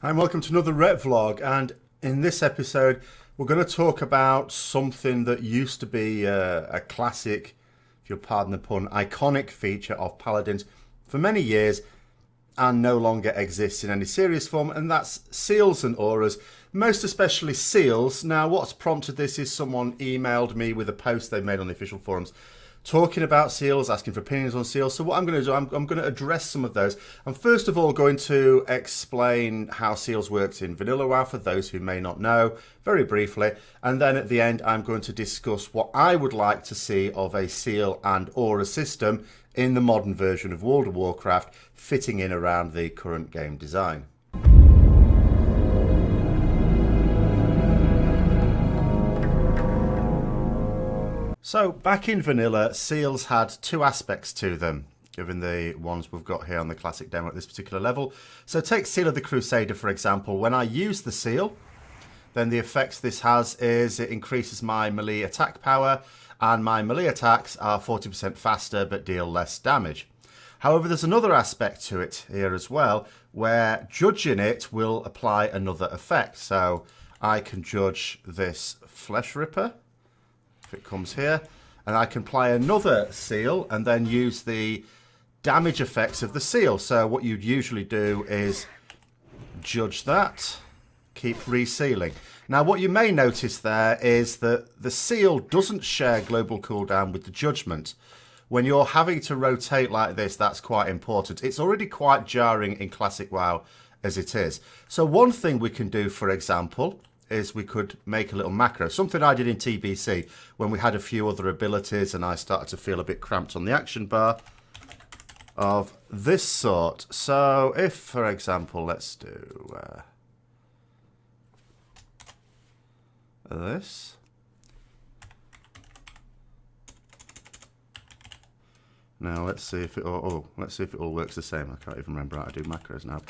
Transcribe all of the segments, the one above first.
Hi, and welcome to another Retvlog, and in this episode we're going to talk about something that used to be a classic, if you'll pardon the pun, iconic feature of Paladins for many years and no longer exists in any serious form, and that's seals and auras, most especially seals. Now what's prompted this is someone emailed me with a post they made on the official forums talking about seals, asking for opinions on seals. So what I'm going to do, I'm going to address some of those. I'm first of all going to explain how seals works in Vanilla WoW for those who may not know, very briefly. And then at the end, I'm going to discuss what I would like to see of a seal and aura system in the modern version of World of Warcraft, fitting in around the current game design. So, back in Vanilla, seals had two aspects to them, given the ones we've got here on the classic demo at this particular level. So take Seal of the Crusader, for example. When I use the seal, then the effects this has is it increases my melee attack power, and my melee attacks are 40% faster but deal less damage. However, there's another aspect to it here as well, where judging it will apply another effect. So I can judge this Flesh Ripper, if it comes here, and I can apply another seal and then use the damage effects of the seal. So what you'd usually do is judge that, keep resealing. Now what you may notice there is that the seal doesn't share global cooldown with the judgment. When you're having to rotate like this, that's quite important. It's already quite jarring in Classic WoW as it is. So one thing we can do, for example, is we could make a little macro. Something I did in TBC when we had a few other abilities and I started to feel a bit cramped on the action bar of this sort. So if, for example, let's do this. Now let's see if it all, let's see if it all works the same. I can't even remember how to do macros now.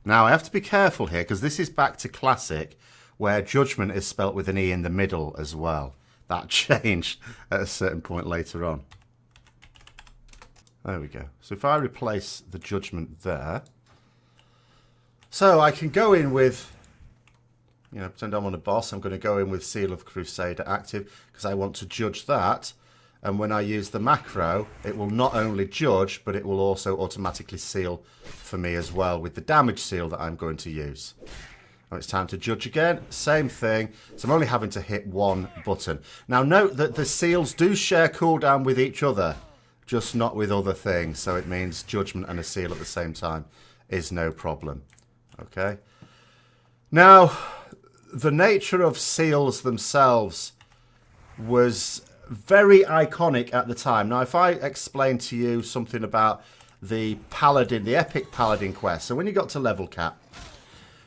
Now, I have to be careful here, because this is back to Classic, where Judgment is spelt with an E in the middle as well. That changed at a certain point later on. There we go. So if I replace the Judgment there, so I can go in with, pretend I'm on a boss, I'm going to go in with Seal of Crusader active, because I want to judge that. And when I use the macro, it will not only judge, but it will also automatically seal for me as well with the damage seal that I'm going to use. Now it's time to judge again. Same thing. So I'm only having to hit one button. Now note that the seals do share cooldown with each other, just not with other things. So it means judgment and a seal at the same time is no problem. Okay. Now, the nature of seals themselves was very iconic at the time. Now, if I explain to you something about the Paladin, the epic Paladin quest, so when you got to level cap,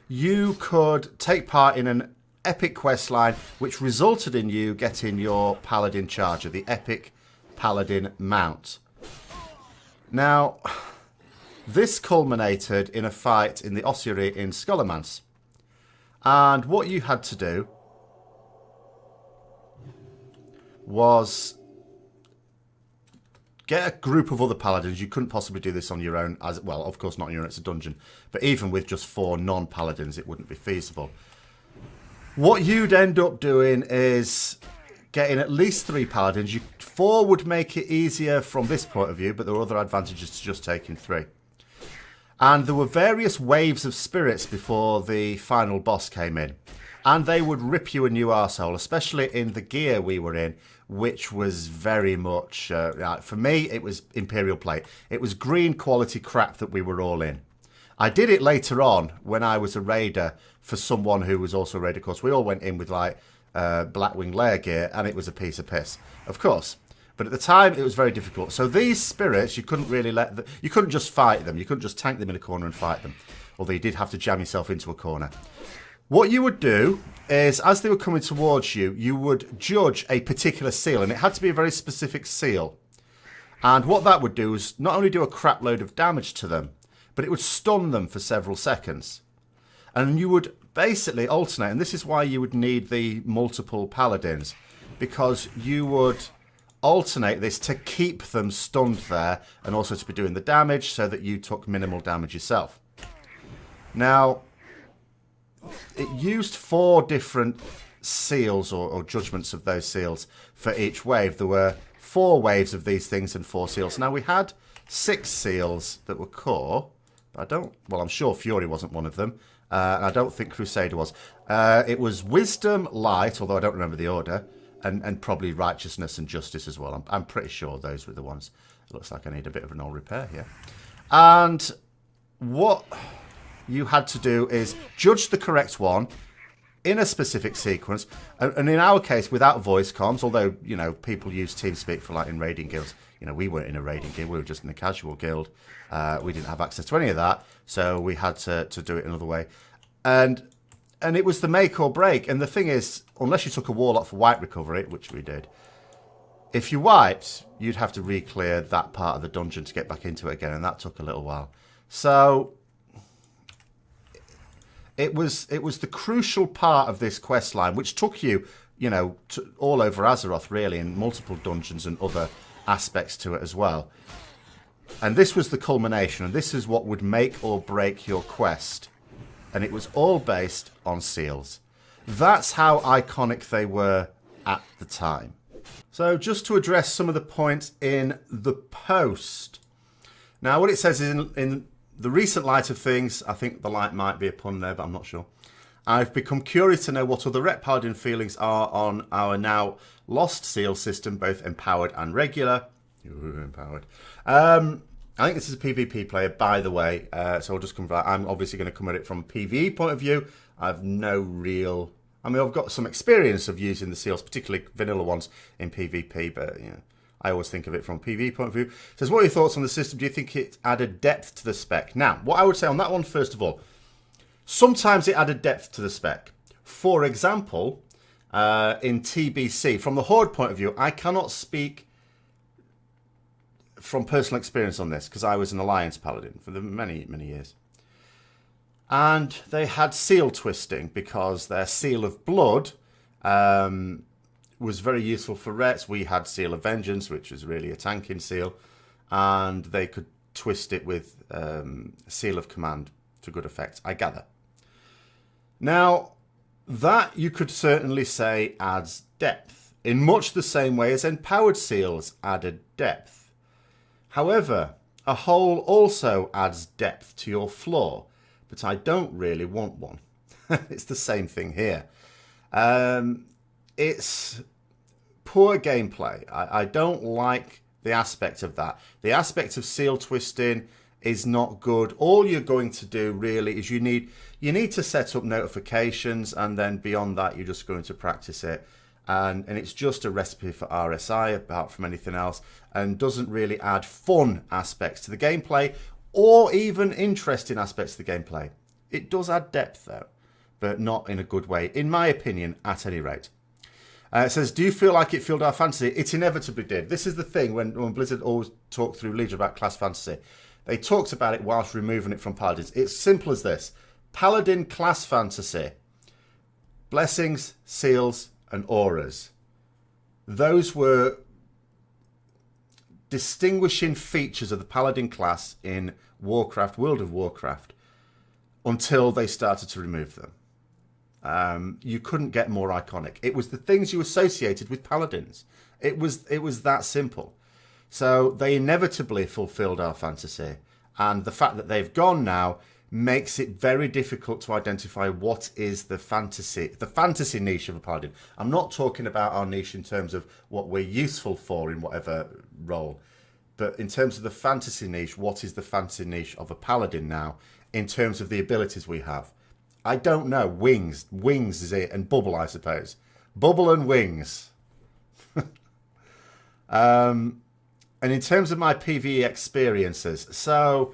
you could take part in an epic quest line which resulted in you getting your Paladin charger, the epic Paladin mount. Now, this culminated in a fight in the ossuary in Scholomance. And what you had to do was get a group of other paladins. You couldn't possibly do this on your own, as well, of course not on your own, it's a dungeon, but even with just 4 non-paladins it wouldn't be feasible. What you'd end up doing is getting at least 3 paladins. 4 would make it easier from this point of view, but there were other advantages to just taking 3. And there were various waves of spirits before the final boss came in. And they would rip you a new arsehole, especially in the gear we were in, which was very much, for me, it was Imperial Plate. It was green quality crap that we were all in. I did it later on when I was a raider for someone who was also a raider. Of course, we all went in with like Blackwing layer gear, and it was a piece of piss, of course. But at the time, it was very difficult. So these spirits, you couldn't really you couldn't just fight them. You couldn't just tank them in a corner and fight them. Although you did have to jam yourself into a corner. What you would do is, as they were coming towards you, you would judge a particular seal, and it had to be a very specific seal. And what that would do is not only do a crap load of damage to them, but it would stun them for several seconds. And you would basically alternate, and this is why you would need the multiple paladins, because you would alternate this to keep them stunned there and also to be doing the damage so that you took minimal damage yourself. Now, it used 4 different seals or judgments of those seals for each wave. There were 4 waves of these things and 4 seals. Now, we had 6 seals that were core. I'm sure Fury wasn't one of them. I don't think Crusader was. It was Wisdom, Light, although I don't remember the order, and probably Righteousness and Justice as well. I'm pretty sure those were the ones. It looks like I need a bit of an old repair here. And what you had to do is judge the correct one in a specific sequence, and in our case, without voice comms, although, you know, people use TeamSpeak for like in raiding guilds. You know, we weren't in a raiding guild, we were just in a casual guild. We didn't have access to any of that, so we had to do it another way. And it was the make or break. And the thing is, unless you took a warlock for wipe recovery, which we did, if you wiped, you'd have to re-clear that part of the dungeon to get back into it again, and that took a little while. So it was the crucial part of this quest line, which took you, you know, all over Azeroth, really, in multiple dungeons and other aspects to it as well. And this was the culmination, and this is what would make or break your quest. And it was all based on seals. That's how iconic they were at the time. So just to address some of the points in the post. Now, what it says in the recent light of things, I think the light might be a pun there, but I'm not sure. I've become curious to know what other Ret Paladin feelings are on our now lost seal system, both empowered and regular. Ooh, empowered. I think this is a PvP player, by the way, so I'll just come back. I'm obviously going to come at it from a PvE point of view. I've no real... I mean, I've got some experience of using the seals, particularly vanilla ones in PvP, but, you know, I always think of it from a PvE point of view. It says, what are your thoughts on the system? Do you think it added depth to the spec? Now, what I would say on that one, first of all, sometimes it added depth to the spec. For example, in TBC, from the Horde point of view, I cannot speak from personal experience on this because I was an Alliance Paladin for many, many years. And they had seal twisting because their seal of blood was very useful for Rets. We had Seal of Vengeance, which was really a tanking seal, and they could twist it with Seal of Command to good effect, I gather. Now, that you could certainly say adds depth, in much the same way as empowered seals added depth. However, a hole also adds depth to your floor, but I don't really want one. It's the same thing here. It's poor gameplay. I don't like the aspect of that. The aspect of seal twisting is not good. All you're going to do really is you need to set up notifications, and then beyond that you're just going to practice it. And it's just a recipe for RSI apart from anything else, and doesn't really add fun aspects to the gameplay or even interesting aspects to the gameplay. It does add depth though, but not in a good way, in my opinion, at any rate. It says, do you feel like it filled our fantasy? It inevitably did. This is the thing, when Blizzard always talked through Legion about class fantasy, they talked about it whilst removing it from Paladins. It's simple as this. Paladin class fantasy. Blessings, seals, and auras. Those were distinguishing features of the Paladin class in Warcraft, World of Warcraft, until they started to remove them. You couldn't get more iconic. It was the things you associated with Paladins. It was that simple. So they inevitably fulfilled our fantasy, and the fact that they've gone now makes it very difficult to identify what is the fantasy niche of a Paladin. I'm not talking about our niche in terms of what we're useful for in whatever role, but in terms of the fantasy niche, what is the fantasy niche of a Paladin now in terms of the abilities we have? I don't know. Wings is it, and bubble, I suppose. Bubble and wings. And in terms of my PvE experiences, so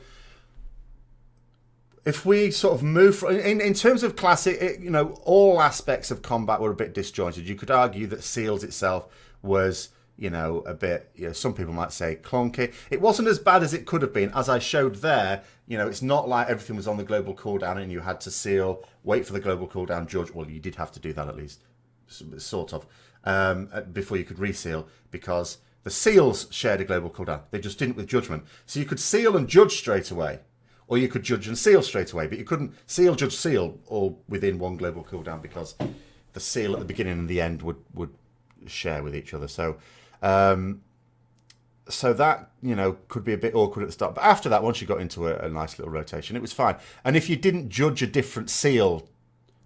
if we sort of move in terms of classic, all aspects of combat were a bit disjointed. You could argue that seals itself was, a bit, some people might say clunky. It wasn't as bad as it could have been, as I showed there. It's not like everything was on the global cooldown and you had to seal, wait for the global cooldown, judge. Well, you did have to do that at least, sort of, before you could reseal, because The seals shared a global cooldown. They just didn't with judgment. So you could seal and judge straight away, or you could judge and seal straight away, but you couldn't seal, judge, seal all within one global cooldown because the seal at the beginning and the end would share with each other. So so that, you know, could be a bit awkward at the start. But after that, once you got into a nice little rotation, it was fine. And if you didn't judge a different seal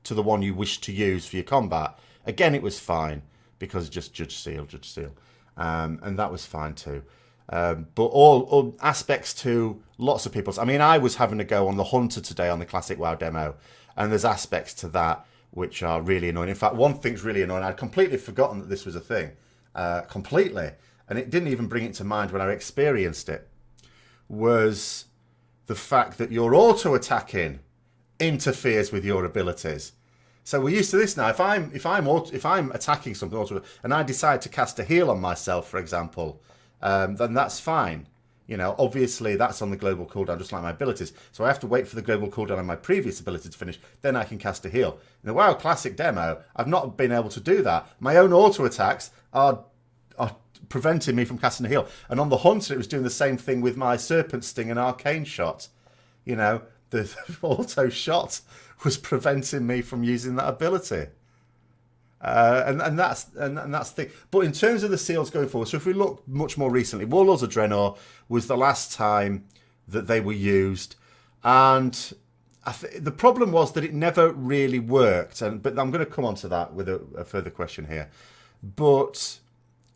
to the one you wished to use for your combat, again, it was fine because just judge seal. And that was fine too. But all aspects to lots of people's... I mean, I was having to go on the Hunter today on the Classic WoW demo, and there's aspects to that which are really annoying. In fact, one thing's really annoying. I'd completely forgotten that this was a thing. Completely. And it didn't even bring it to mind when I experienced it, was the fact that your auto-attacking interferes with your abilities. So we're used to this now. If I'm attacking something and I decide to cast a heal on myself, for example, then that's fine. You know, obviously that's on the global cooldown, just like my abilities. So I have to wait for the global cooldown on my previous ability to finish, then I can cast a heal. In the WoW Classic demo, I've not been able to do that. My own auto attacks are preventing me from casting a heal. And on the Hunter, it was doing the same thing with my Serpent Sting and Arcane Shot. You know, the auto shot was preventing me from using that ability. And that's the thing. But in terms of the seals going forward, so if we look much more recently, Warlords of Draenor was the last time that they were used. And the problem was that it never really worked. But I'm going to come on to that with a further question here. But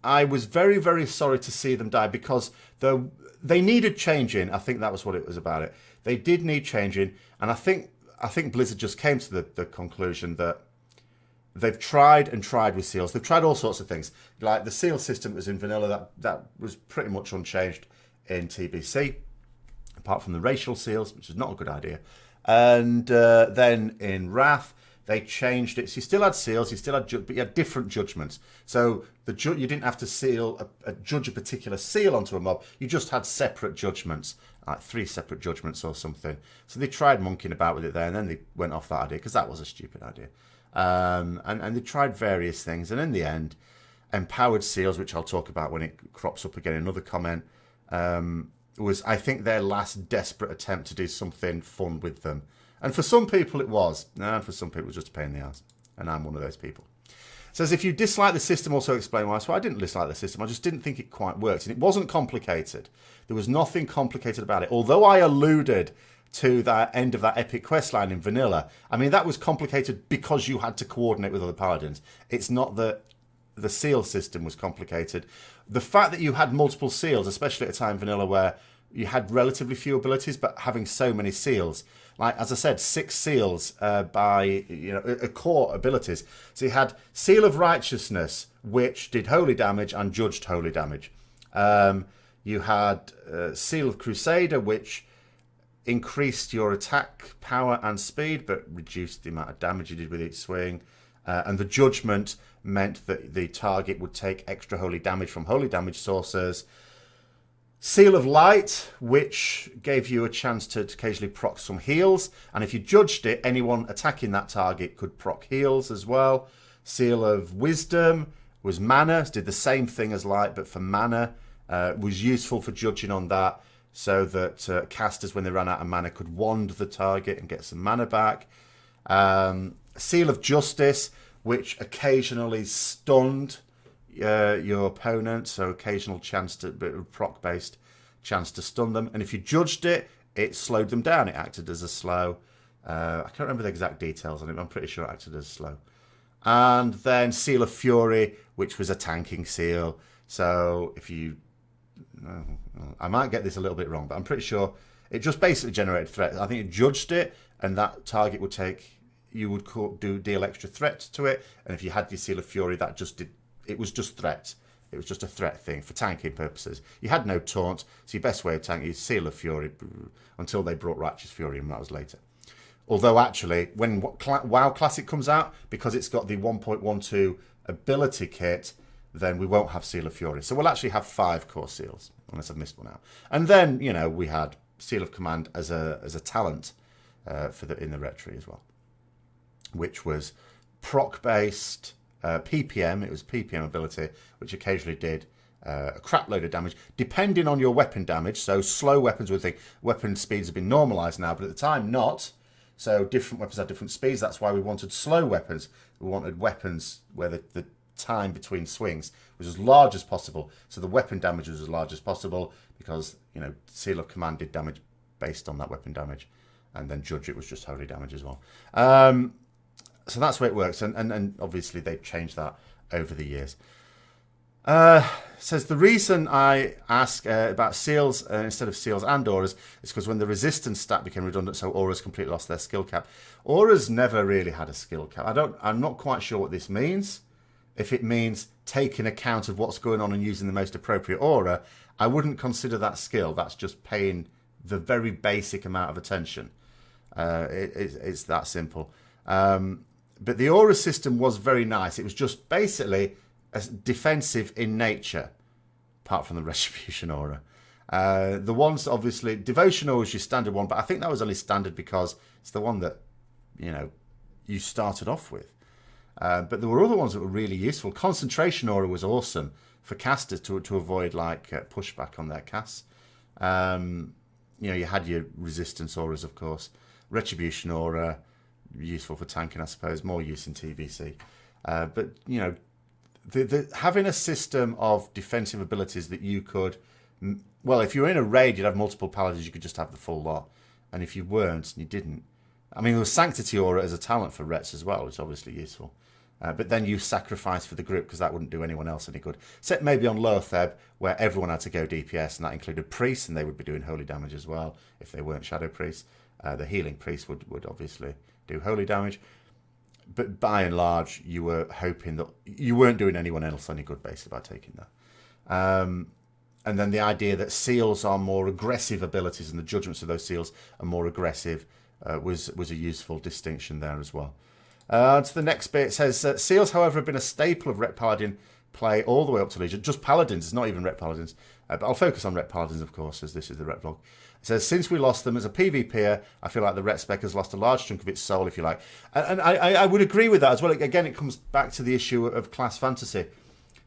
I was very, very sorry to see them die because they needed changing. I think that was what it was about it. They did need changing. And I think Blizzard just came to the conclusion that they've tried and tried with seals. They've tried all sorts of things. Like the seal system that was in vanilla, that was pretty much unchanged in TBC, apart from the racial seals, which is not a good idea. And then in Wrath, they changed it. So you still had seals, but you had different judgments. So you didn't have to judge a particular seal onto a mob. You just had separate judgments, like 3 separate judgments or something. So they tried monkeying about with it there, and then they went off that idea because that was a stupid idea. And they tried various things, and in the end, empowered seals, which I'll talk about when it crops up again in another comment, was, I think, their last desperate attempt to do something fun with them. And for some people it was, and for some people it was just a pain in the ass, and I'm one of those people. It says, if you dislike the system, also explain why. So I didn't dislike the system, I just didn't think it quite worked, and it wasn't complicated. There was nothing complicated about it, although I alluded to that end of that epic quest line in vanilla. I mean, that was complicated because you had to coordinate with other paladins. It's not that the seal system was complicated. The fact that you had multiple seals, especially at a time in vanilla where you had relatively few abilities, but having so many seals, like as I said, 6 seals by core abilities. So you had Seal of Righteousness, which did holy damage and judged holy damage. You had Seal of Crusader, which increased your attack power and speed, but reduced the amount of damage you did with each swing. And the Judgment meant that the target would take extra holy damage from holy damage sources. Seal of Light, which gave you a chance to occasionally proc some heals. And if you judged it, anyone attacking that target could proc heals as well. Seal of Wisdom was mana, did the same thing as Light, but for mana. Was useful for judging on that, so that casters, when they ran out of mana, could wand the target and get some mana back. Seal of Justice, which occasionally stunned your opponent, so occasional chance to, proc-based chance to stun them. And if you judged it, it slowed them down. It acted as a slow. I can't remember the exact details on it, but I'm pretty sure it acted as a slow. And then Seal of Fury, which was a tanking seal. So if you... I might get this a little bit wrong, but I'm pretty sure it just basically generated threat. I think it judged it, and that target would take... You would deal extra threat to it, and if you had your Seal of Fury, that just did... It was just threat. It was just a threat thing for tanking purposes. You had no taunt, so your best way of tanking is Seal of Fury until they brought Righteous Fury, and that was later. Although, actually, when WoW Classic comes out, because it's got the 1.12 ability kit, then we won't have Seal of Fury. So we'll actually have 5 core seals, unless I've missed one out. And then, we had Seal of Command as a talent in the Ret tree as well, which was proc-based... PPM, it was PPM ability, which occasionally did a crap load of damage, depending on your weapon damage. So slow weapons would think weapon speeds have been normalised now, but at the time not. So different weapons had different speeds. That's why we wanted slow weapons. We wanted weapons where the time between swings was as large as possible. So the weapon damage was as large as possible because, you know, Seal of Command did damage based on that weapon damage. And then Judge It was just holy damage as well. So that's the way it works. And obviously they've changed that over the years. Says the reason I ask about seals instead of seals and auras is because when the resistance stat became redundant, so auras completely lost their skill cap. Auras never really had a skill cap. I'm not quite sure what this means. If it means taking account of what's going on and using the most appropriate aura, I wouldn't consider that skill. That's just paying the very basic amount of attention. It's that simple. But the aura system was very nice. It was just basically defensive in nature, apart from the retribution aura. The ones, obviously, devotion aura was your standard one, but I think that was only standard because it's the one that, you know, you started off with. But there were other ones that were really useful. Concentration aura was awesome for casters to avoid like pushback on their casts. You know, you had your resistance auras, of course. Retribution aura, useful for tanking, I suppose. More use in TBC. But, you know, having a system of defensive abilities that you could... Well, if you were in a raid, you'd have multiple paladins, you could just have the full lot. And if you weren't, you didn't. I mean, there was Sanctity aura as a talent for Rets as well, which is obviously useful. But then you sacrifice for the group because that wouldn't do anyone else any good. Except maybe on Lower Theb, where everyone had to go DPS, and that included priests, and they would be doing holy damage as well if they weren't shadow priests. The healing priest would obviously do holy damage. But by and large, you were hoping that you weren't doing anyone else any good basically by taking that. And then the idea that seals are more aggressive abilities and the judgments of those seals are more aggressive was a useful distinction there as well. To the next bit, it says, seals, however, have been a staple of Ret Paladin play all the way up to Legion. Just Paladins, it's not even Ret Paladins. But I'll focus on Ret Paladins, of course, as this is the Retvlog. It says, since we lost them as a PvPer, I feel like the Ret Spec has lost a large chunk of its soul, if you like. And I would agree with that as well. Again, it comes back to the issue of class fantasy.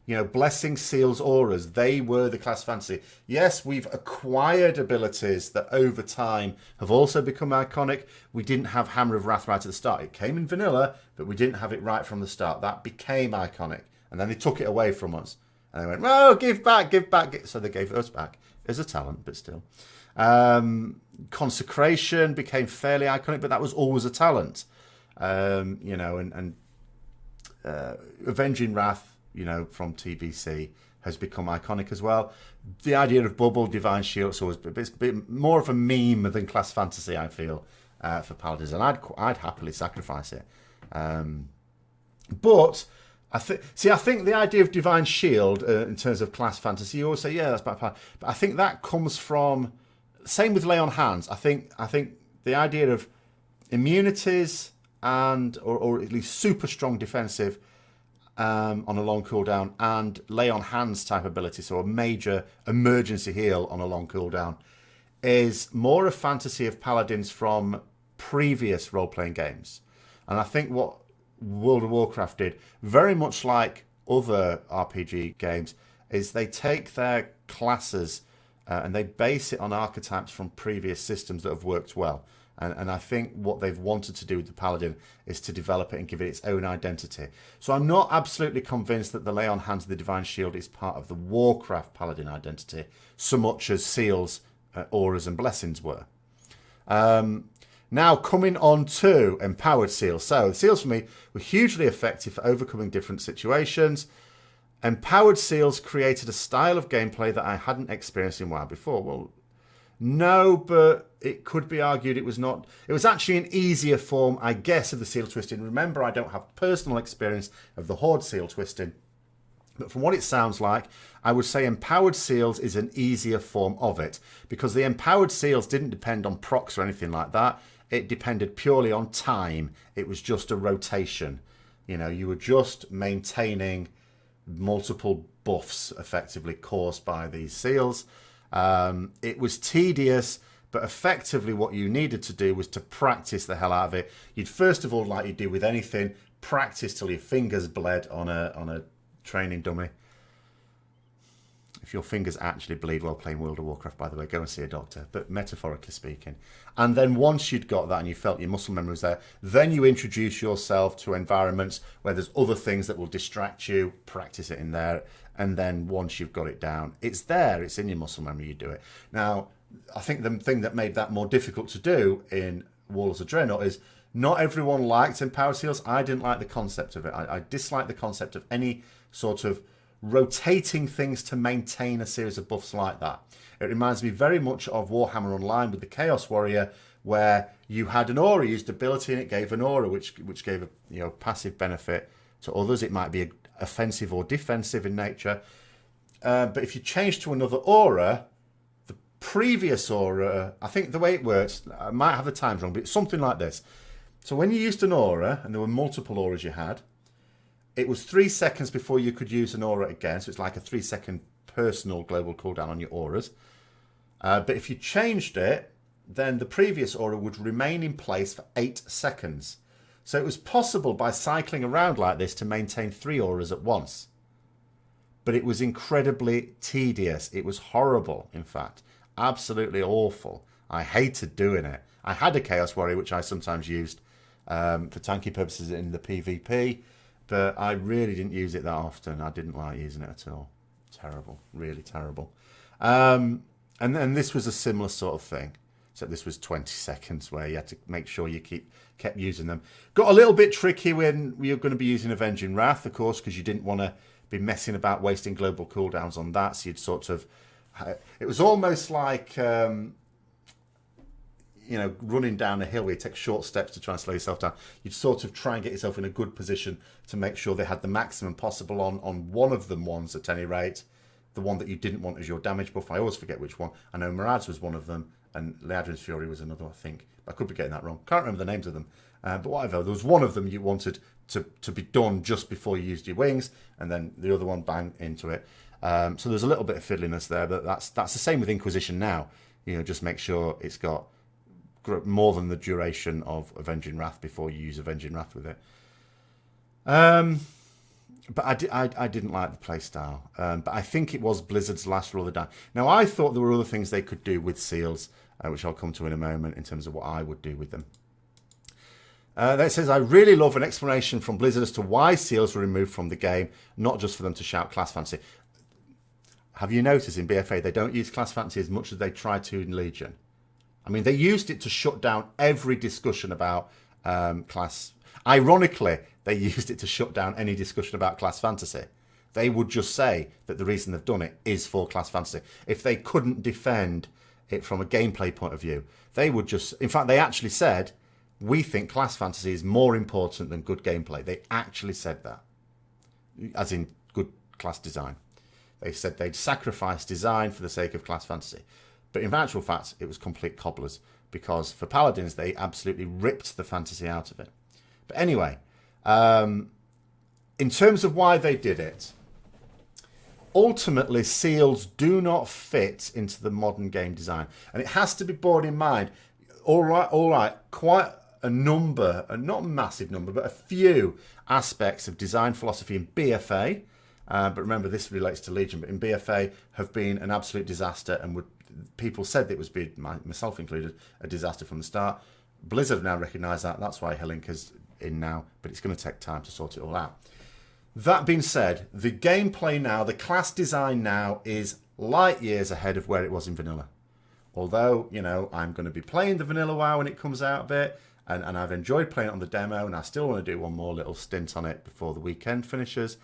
You know, Blessing, Seals, Auras, they were the class fantasy. Yes, we've acquired abilities that over time have also become iconic. We didn't have Hammer of Wrath right at the start. It came in vanilla, but we didn't have it right from the start. That became iconic. And then they took it away from us. And they went, oh, give back, give back. So they gave us back as a talent, but still. Consecration became fairly iconic, but that was always a talent. You know, and Avenging Wrath, you know, from TBC has become iconic as well. The idea of Bubble, Divine Shield, it's always it's a bit more of a meme than class fantasy, I feel, for Paladins, and I'd happily sacrifice it. But I think the idea of Divine Shield in terms of class fantasy, you always say, yeah, that's bad, but I think that comes from same with Lay on Hands. I think the idea of immunities and or at least super strong defensive. On a long cooldown and Lay on Hands type ability, so a major emergency heal on a long cooldown, is more a fantasy of Paladins from previous role-playing games. And I think what World of Warcraft did, very much like other RPG games, is they take their classes and they base it on archetypes from previous systems that have worked well. And I think what they've wanted to do with the Paladin is to develop it and give it its own identity. So I'm not absolutely convinced that the Lay on Hands of the Divine Shield is part of the Warcraft Paladin identity, so much as Seals, Auras and Blessings were. Now coming on to Empowered Seals. So the Seals for me were hugely effective for overcoming different situations. Empowered Seals created a style of gameplay that I hadn't experienced in WoW before. Well, no, but it could be argued it was not. It was actually an easier form, I guess, of the seal twisting. Remember, I don't have personal experience of the Horde seal twisting. But from what it sounds like, I would say Empowered Seals is an easier form of it. Because the Empowered Seals didn't depend on procs or anything like that. It depended purely on time. It was just a rotation. You know, you were just maintaining multiple buffs effectively caused by these seals. It was tedious, but effectively what you needed to do was to practice the hell out of it. You'd first of all, like you do with anything, practice till your fingers bled on a training dummy. If your fingers actually bleed while playing World of Warcraft, by the way, go and see a doctor, but metaphorically speaking. And then once you'd got that and you felt your muscle memory was there, then you introduce yourself to environments where there's other things that will distract you, practice it in there, and then once you've got it down, it's there, it's in your muscle memory, you do it. Now, I think the thing that made that more difficult to do in Warlords of Draenor is not everyone liked Empowered Seals. I didn't like the concept of it. I disliked the concept of any sort of rotating things to maintain a series of buffs like that. It reminds me very much of Warhammer Online with the Chaos Warrior, where you had an aura, used ability, and it gave an aura, which gave a passive benefit to others. It might be offensive or defensive in nature. But if you change to another aura, the previous aura, I think the way it works, I might have the times wrong, but it's something like this. So when you used an aura, and there were multiple auras you had, it was 3 seconds before you could use an aura again. So it's like a 3-second personal global cooldown on your auras. But if you changed it, then the previous aura would remain in place for 8 seconds. So it was possible by cycling around like this to maintain 3 auras at once. But it was incredibly tedious. It was horrible, in fact. Absolutely awful. I hated doing it. I had a Chaos Warrior, which I sometimes used for tanky purposes in the PvP. But I really didn't use it that often. I didn't like using it at all. Terrible. Really terrible. And then this was a similar sort of thing. So this was 20 seconds where you had to make sure you kept using them. Got a little bit tricky when you're going to be using Avenging Wrath, of course, because you didn't want to be messing about wasting global cooldowns on that. So you'd sort of... It was almost like... running down a hill where you take short steps to try and slow yourself down. You'd sort of try and get yourself in a good position to make sure they had the maximum possible on one of them ones at any rate. The one that you didn't want as your damage buff. I always forget which one. I know Mirad's was one of them, and Leadrin's Fury was another, I think. I could be getting that wrong. Can't remember the names of them. But whatever, there was one of them you wanted to be done just before you used your wings, and then the other one bang into it. So there's a little bit of fiddliness there, but that's the same with Inquisition now. Just make sure it's got more than the duration of Avenging Wrath before you use Avenging Wrath with it. But I didn't like the playstyle. But I think it was Blizzard's last roll of the die. Now, I thought there were other things they could do with seals, which I'll come to in a moment in terms of what I would do with them. That says, I really love an explanation from Blizzard as to why seals were removed from the game, not just for them to shout class fantasy. Have you noticed in BFA they don't use class fantasy as much as they try to in Legion? I mean, they used it to shut down every discussion about class. Ironically, they used it to shut down any discussion about class fantasy. They would just say that the reason they've done it is for class fantasy. If they couldn't defend it from a gameplay point of view, they would just... In fact, they actually said, we think class fantasy is more important than good gameplay. They actually said that, as in good class design. They said they'd sacrifice design for the sake of class fantasy. But in actual fact, it was complete cobblers, because for Paladins, they absolutely ripped the fantasy out of it. But anyway, in terms of why they did it, ultimately, seals do not fit into the modern game design. And it has to be borne in mind, all right, quite a number, a not massive number, but a few aspects of design philosophy in BFA, but remember this relates to Legion, but in BFA have been an absolute disaster, and people said that it was, myself included, a disaster from the start. Blizzard have now recognised that. That's why Helinka's in now, but it's going to take time to sort it all out. That being said, the gameplay now, the class design now is light years ahead of where it was in vanilla. Although, I'm going to be playing the vanilla WoW when it comes out a bit, and I've enjoyed playing it on the demo, and I still want to do one more little stint on it before the weekend finishes.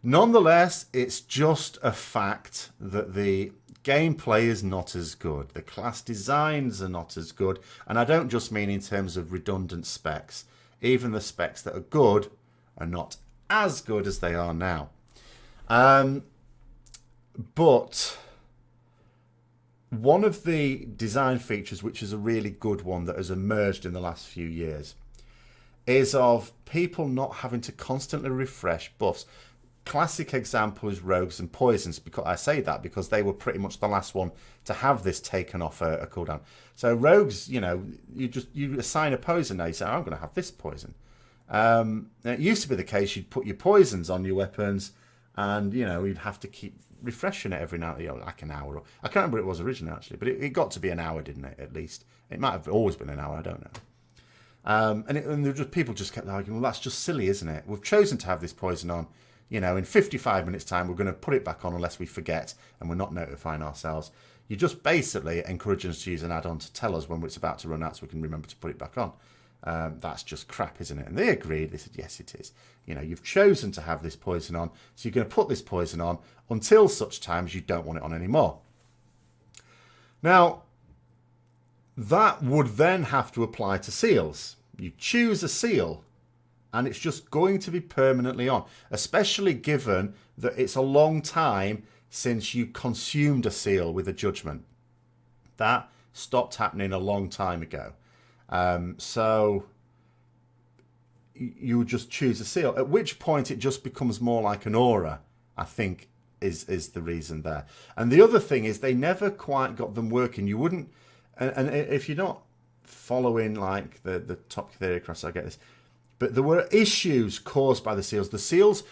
Nonetheless, it's just a fact that the gameplay is not as good. The class designs are not as good. And I don't just mean in terms of redundant specs. Even the specs that are good are not as good as they are now. But one of the design features, which is a really good one that has emerged in the last few years, is of people not having to constantly refresh buffs. Classic example is rogues and poisons, because I say that because they were pretty much the last one to have this taken off a cooldown. So rogues, you assign a poison. Now you say, I'm going to have this poison. It used to be the case you'd put your poisons on your weapons, and you'd have to keep refreshing it every now, like an hour. I can't remember what it was originally, actually, but it got to be an hour, didn't it, at least? It might have always been an hour, I don't know. And people just kept arguing, well, that's just silly, isn't it? We've chosen to have this poison on. In 55 minutes' time, we're going to put it back on unless we forget and we're not notifying ourselves. You're just basically encouraging us to use an add-on to tell us when it's about to run out so we can remember to put it back on. That's just crap, isn't it? And they agreed. They said, yes, it is. You've chosen to have this poison on, so you're going to put this poison on until such times you don't want it on anymore. Now, that would then have to apply to seals. You choose a seal, and it's just going to be permanently on, especially given that it's a long time since you consumed a seal with a judgment. That stopped happening a long time ago. So you just choose a seal, at which point it just becomes more like an aura, I think, is the reason there. And the other thing is they never quite got them working. You wouldn't, and if you're not following like the top theory across, I get this, but there were issues caused by the seals. The seals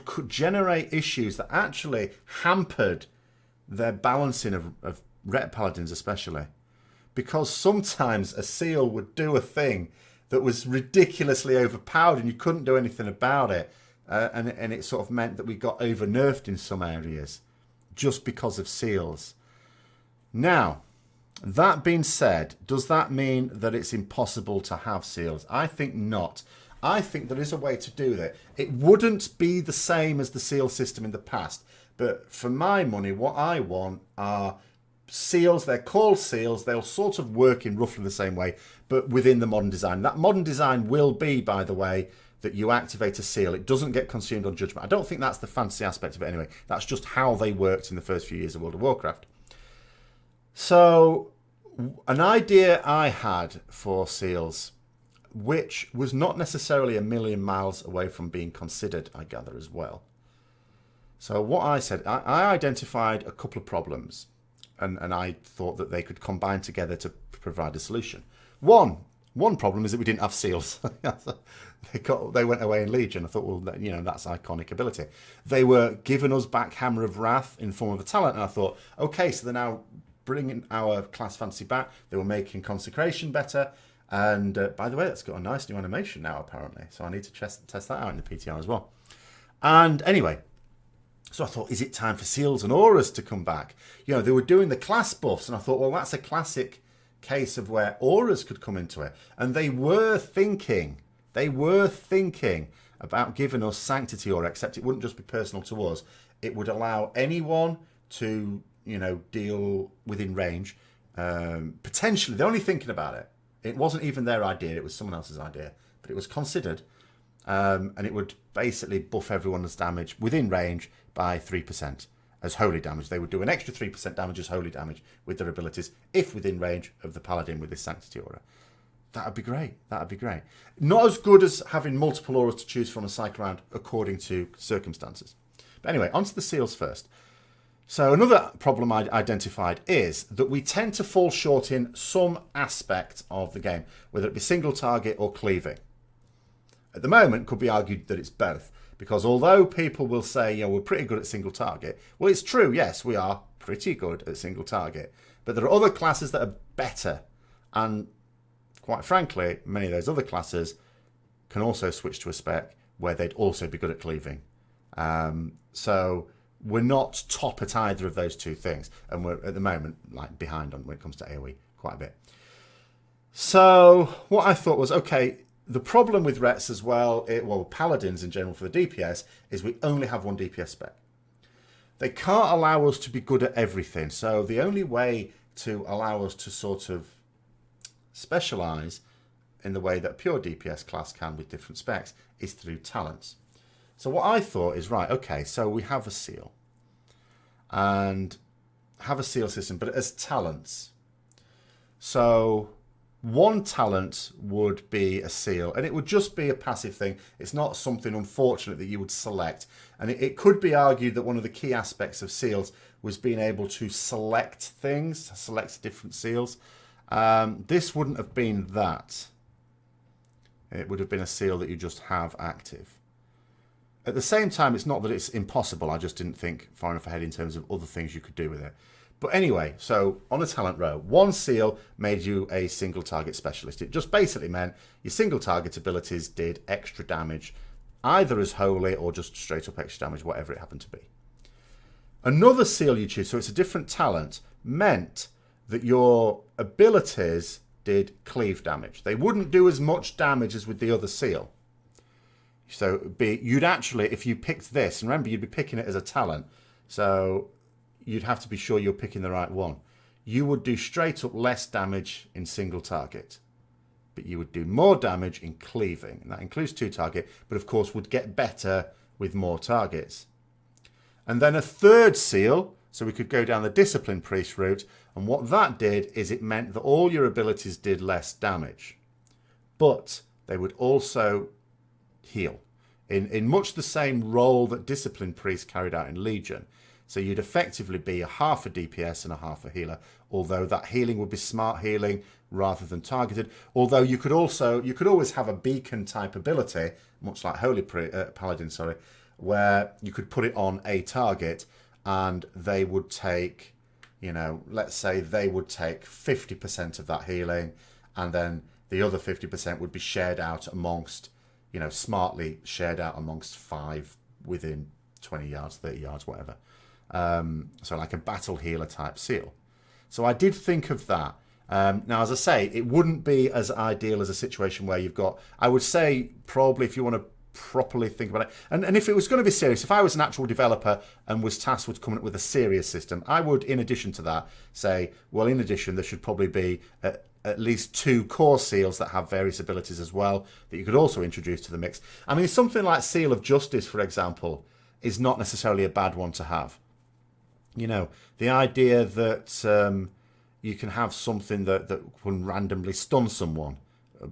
could generate issues that actually hampered their balancing of Ret Paladins especially. Because sometimes a seal would do a thing that was ridiculously overpowered and you couldn't do anything about it. And it sort of meant that we got over-nerfed in some areas just because of seals. Now, that being said, does that mean that it's impossible to have seals? I think not. I think there is a way to do that. It wouldn't be the same as the seal system in the past. But for my money, what I want are seals. They're called seals. They'll sort of work in roughly the same way, but within the modern design. That modern design will be, by the way, that you activate a seal. It doesn't get consumed on judgment. I don't think that's the fancy aspect of it anyway. That's just how they worked in the first few years of World of Warcraft. So, an idea I had for seals, which was not necessarily a million miles away from being considered, I gather, as well. So what I said, I identified a couple of problems, and I thought that they could combine together to provide a solution. One problem is that we didn't have seals. They went away in Legion. I thought, well, that's iconic ability. They were giving us back Hammer of Wrath in the form of a talent, and I thought, okay, so they're now bringing our class fantasy back. They were making Consecration better. And by the way, that's got a nice new animation now, apparently. So I need to test that out in the PTR as well. And anyway, so I thought, is it time for seals and auras to come back? They were doing the class buffs, and I thought, well, that's a classic case of where auras could come into it. And they were thinking about giving us Sanctity Aura, except it wouldn't just be personal to us. It would allow anyone to, deal within range. Potentially, they're only thinking about it. It wasn't even their idea, it was someone else's idea. But it was considered, and it would basically buff everyone's damage within range by 3% as holy damage. They would do an extra 3% damage as holy damage with their abilities if within range of the Paladin with this Sanctity Aura. That would be great. Not as good as having multiple auras to choose from a cycle round according to circumstances. But anyway, onto the seals first. So another problem I identified is that we tend to fall short in some aspect of the game, whether it be single target or cleaving. At the moment, it could be argued that it's both, because although people will say, we're pretty good at single target, well, it's true, yes, we are pretty good at single target, but there are other classes that are better, and quite frankly, many of those other classes can also switch to a spec where they'd also be good at cleaving. So we're not top at either of those two things, and we're at the moment behind on when it comes to AoE quite a bit. So what I thought was, okay, the problem with Rets as well, Paladins in general for the DPS, is we only have one DPS spec. They can't allow us to be good at everything, so the only way to allow us to sort of specialise in the way that a pure DPS class can with different specs is through talents. So what I thought is, right, okay, so we have a seal. And have a seal system, but as talents. So one talent would be a seal, and it would just be a passive thing. It's not something, unfortunate, that you would select. And it could be argued that one of the key aspects of seals was being able to select things, select different seals. This wouldn't have been that. It would have been a seal that you just have active. At the same time, it's not that it's impossible. I just didn't think far enough ahead in terms of other things you could do with it. But anyway, so on a talent row, one seal made you a single target specialist. It just basically meant your single target abilities did extra damage, either as holy or just straight up extra damage, whatever it happened to be. Another seal you choose, so it's a different talent, meant that your abilities did cleave damage. They wouldn't do as much damage as with the other seal. So you'd actually, if you picked this, and remember you'd be picking it as a talent, so you'd have to be sure you're picking the right one. You would do straight up less damage in single target, but you would do more damage in cleaving. And that includes 2 target, but of course would get better with more targets. And then a third seal, so we could go down the Discipline Priest route, and what that did is it meant that all your abilities did less damage, but they would also heal in much the same role that Discipline Priest carried out in Legion. So you'd effectively be a half a DPS and a half a healer, although that healing would be smart healing rather than targeted. Although you could always have a beacon type ability, much like Paladin, where you could put it on a target and they would take, let's say they would take 50% of that healing, and then the other 50% would be shared out amongst, smartly shared out amongst 5 within 20 yards, 30 yards, whatever. So like a battle healer type seal. So I did think of that. Now, as I say, it wouldn't be as ideal as a situation where you've got, I would say probably if you want to properly think about it, and if it was going to be serious, if I was an actual developer and was tasked with coming up with a serious system, I would, in addition to that, say, well, in addition, there should probably be at least 2 core seals that have various abilities as well that you could also introduce to the mix. I mean, something like Seal of Justice, for example, is not necessarily a bad one to have. The idea that you can have something that can randomly stun someone,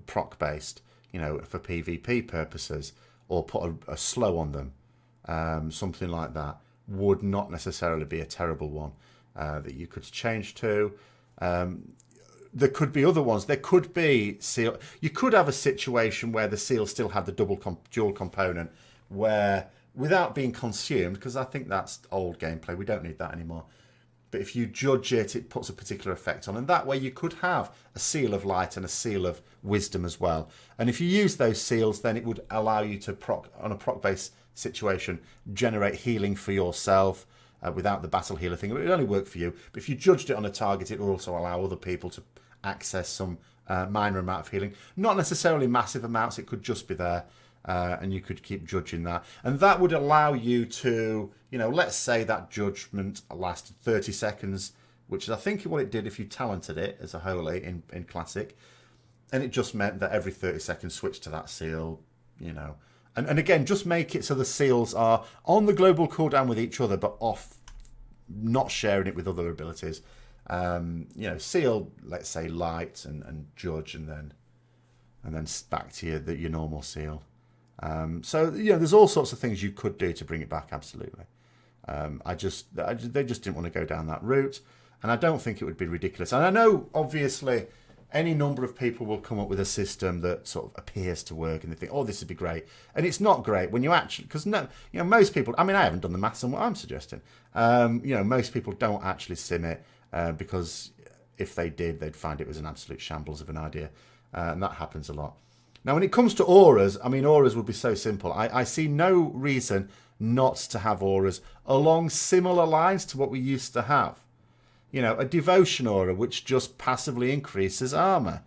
proc-based, for PvP purposes, or put a slow on them, something like that, would not necessarily be a terrible one that you could change to. There could be other ones. There could be seal. You could have a situation where the seal still had the dual component, where without being consumed, because I think that's old gameplay, we don't need that anymore. But if you judge it, it puts a particular effect on. And that way you could have a seal of light and a seal of wisdom as well. And if you use those seals, then it would allow you to, on a proc-based situation, generate healing for yourself without the battle healer thing. It would only work for you. But if you judged it on a target, it would also allow other people to access some minor amount of healing. Not necessarily massive amounts, it could just be there. And you could keep judging that. And that would allow you to, let's say that judgment lasted 30 seconds, which is I think what it did if you talented it as a holy in Classic. And it just meant that every 30 seconds switch to that seal, And again, just make it so the seals are on the global cooldown with each other, but off, not sharing it with other abilities. Seal, let's say light and judge, and then back to your normal seal. So there's all sorts of things you could do to bring it back. Absolutely. They just didn't want to go down that route, and I don't think it would be ridiculous. And I know, obviously, any number of people will come up with a system that sort of appears to work, and they think, "Oh, this would be great," and it's not great when you actually, because most people. I mean, I haven't done the maths on what I'm suggesting. Most people don't actually sim it because if they did, they'd find it was an absolute shambles of an idea, and that happens a lot. Now, when it comes to auras, I mean, auras would be so simple. I see no reason not to have auras along similar lines to what we used to have. A devotion aura, which just passively increases armor.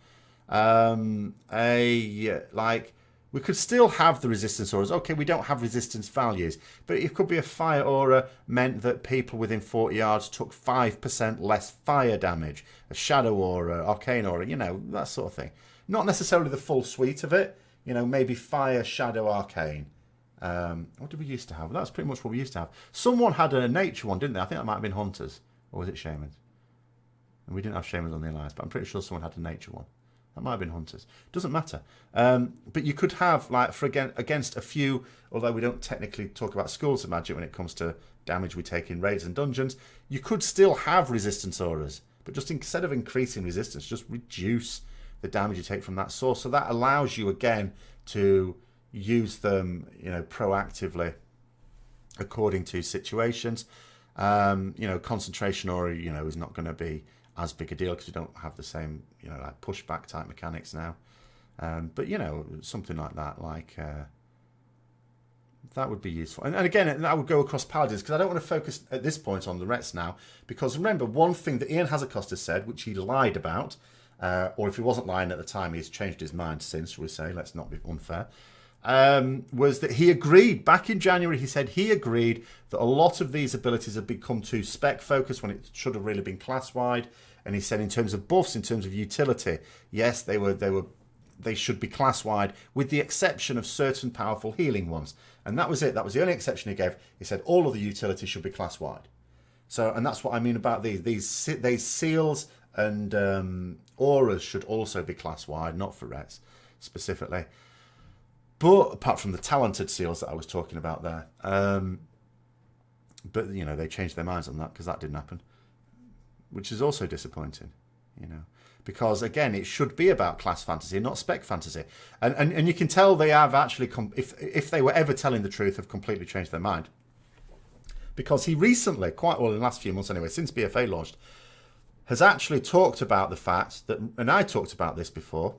We could still have the resistance auras. Okay, we don't have resistance values, but it could be a fire aura meant that people within 40 yards took 5% less fire damage. A shadow aura, arcane aura, that sort of thing. Not necessarily the full suite of it, maybe fire, shadow, arcane. What did we used to have? That's pretty much what we used to have. Someone had a nature one, didn't they? I think that might have been hunters. Or was it shamans? And we didn't have shamans on the alliance, but I'm pretty sure someone had a nature one. That might have been hunters. Doesn't matter. But you could have, against a few, although we don't technically talk about schools of magic when it comes to damage we take in raids and dungeons, you could still have resistance auras. But just instead of increasing resistance, just reduce the damage you take from that source. So that allows you, again, to use them, proactively according to situations. Concentration aura, is not going to be as big a deal because you don't have the same, like pushback type mechanics now. But something like that, that would be useful. And again, that would go across Paladins, because I don't want to focus at this point on the Rets now, because remember, one thing that Ian Hazacosta said, which he lied about, or if he wasn't lying at the time, he's changed his mind since, shall we say, let's not be unfair, was that he agreed, back in January, he said he agreed that a lot of these abilities have become too spec-focused when it should have really been class-wide. And he said in terms of buffs, in terms of utility, yes, they should be class-wide, with the exception of certain powerful healing ones. And that was it. That was the only exception he gave. He said all of the utilities should be class-wide. So, and that's what I mean about these. These seals and auras should also be class-wide, not for Rets specifically. But apart from the talented seals that I was talking about there. But, they changed their minds on that because that didn't happen. Which is also disappointing, Because, again, it should be about class fantasy, not spec fantasy. And you can tell they have actually, if they were ever telling the truth, have completely changed their mind. Because he recently, quite well in the last few months anyway, since BFA launched, has actually talked about the fact that, and I talked about this before,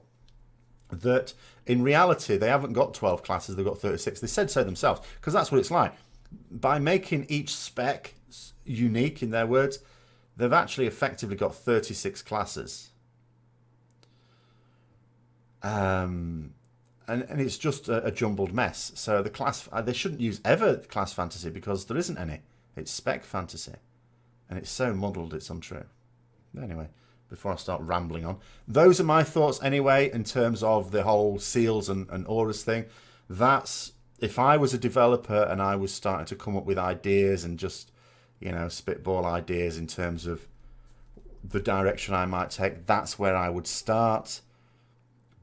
that in reality they haven't got 12 classes, they've got 36. They said so themselves, because that's what it's like. By making each spec unique, in their words, they've actually effectively got 36 classes. And it's just a jumbled mess. So the class, they shouldn't use ever class fantasy because there isn't any. It's spec fantasy. And it's so muddled it's untrue. Anyway, before I start rambling on, those are my thoughts anyway in terms of the whole seals and auras thing. That's, if I was a developer and I was starting to come up with ideas and just, spitball ideas in terms of the direction I might take, that's where I would start.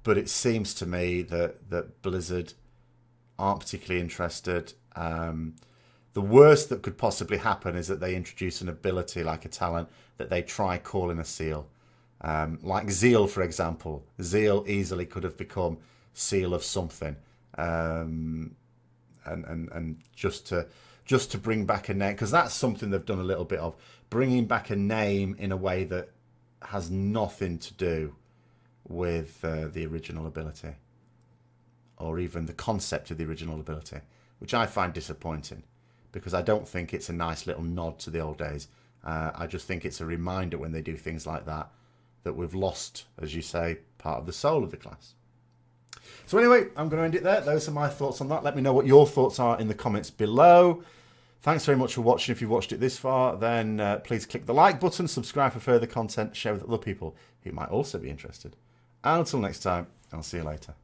But it seems to me that Blizzard aren't particularly interested. The worst that could possibly happen is that they introduce an ability like a talent that they try calling a seal. Like Zeal, for example. Zeal easily could have become Seal of something. And just to bring back a name, because that's something they've done a little bit of, bringing back a name in a way that has nothing to do with the original ability, or even the concept of the original ability, which I find disappointing, because I don't think it's a nice little nod to the old days. I just think it's a reminder when they do things like that we've lost, as you say, part of the soul of the class. So anyway, I'm going to end it there. Those are my thoughts on that. Let me know what your thoughts are in the comments below. Thanks very much for watching. If you've watched it this far, then please click the like button, subscribe for further content, share with other people who might also be interested. And until next time, I'll see you later.